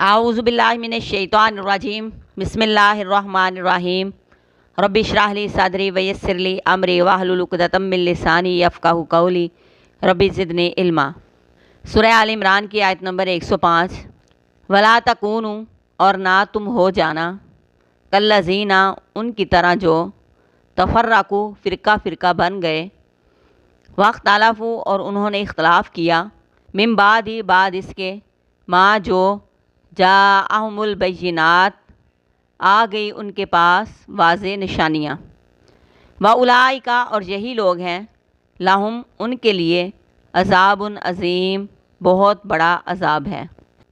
اعوذ باللہ من الشیطان الرجیم بسم اللہ الرحمن الرحیم رب اشرح لی صدری ویسر لی امری واحلل عقدۃ من لسانی یفقہوا قولی رب زدنی علما۔ سورہ آل عمران کی آیت نمبر 105۔ ولا تکونوا، اور نہ تم ہو جانا، کالذین، ان کی طرح جو تفرقوا، فرقہ فرقہ بن گئے، واختلفوا، اور انہوں نے اختلاف کیا، من بعد، بعد اس کے، ما جو جاءہم البینات، آ گئی ان کے پاس واضح نشانیاں، واولئک، اور یہی لوگ ہیں، لہم، ان کے لیے، عذاب عظیم، بہت بڑا عذاب ہے۔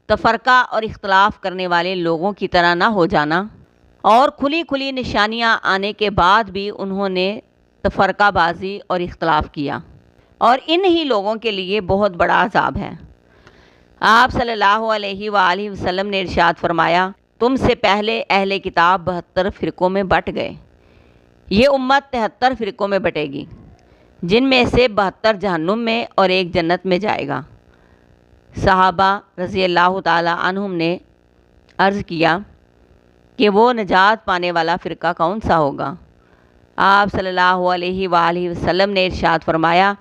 تفرقہ اور اختلاف کرنے والے لوگوں کی طرح نہ ہو جانا، اور کھلی کھلی نشانیاں آنے کے بعد بھی انہوں نے تفرقہ بازی اور اختلاف کیا، اور ان ہی لوگوں کے لیے بہت بڑا عذاب ہے۔ آپ صلی اللہ علیہ وآلہ وسلم نے ارشاد فرمایا، تم سے پہلے اہل کتاب 72 فرقوں میں بٹ گئے، یہ امت 73 فرقوں میں بٹے گی، جن میں سے 72 جہنم میں اور ایک جنت میں جائے گا۔ صحابہ رضی اللہ تعالی عنہم نے عرض کیا کہ وہ نجات پانے والا فرقہ کون سا ہوگا؟ آپ صلی اللہ علیہ وآلہ وسلم نے ارشاد فرمایا،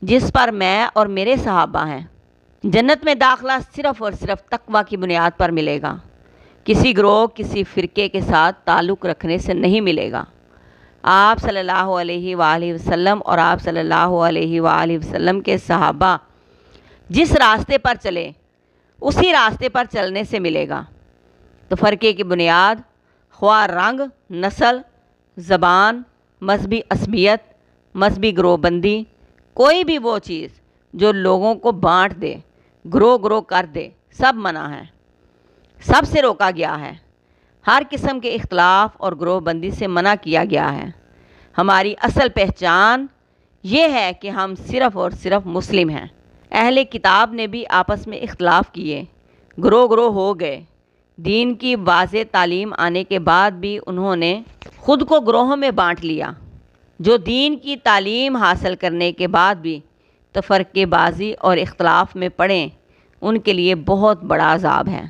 جس پر میں اور میرے صحابہ ہیں، جنت میں داخلہ صرف اور صرف تقویٰ کی بنیاد پر ملے گا، کسی گروہ، کسی فرقے کے ساتھ تعلق رکھنے سے نہیں ملے گا۔ آپ صلی اللہ علیہ وآلہ وسلم اور آپ صلی اللہ علیہ وآلہ وسلم کے صحابہ جس راستے پر چلے، اسی راستے پر چلنے سے ملے گا۔ تو فرقے کی بنیاد، خواہ رنگ، نسل، زبان، مذہبی عصبیت، مذہبی گروہ بندی، کوئی بھی وہ چیز جو لوگوں کو بانٹ دے، گروہ گروہ کر دے، سب منع ہے، سب سے روکا گیا ہے۔ ہر قسم کے اختلاف اور گروہ بندی سے منع کیا گیا ہے۔ ہماری اصل پہچان یہ ہے کہ ہم صرف اور صرف مسلم ہیں۔ اہل کتاب نے بھی آپس میں اختلاف کیے، گروہ گروہ ہو گئے، دین کی واضح تعلیم آنے کے بعد بھی انہوں نے خود کو گروہوں میں بانٹ لیا۔ جو دین کی تعلیم حاصل کرنے کے بعد بھی تفرقے بازی اور اختلاف میں پڑیں، ان کے لیے بہت بڑا عذاب ہے۔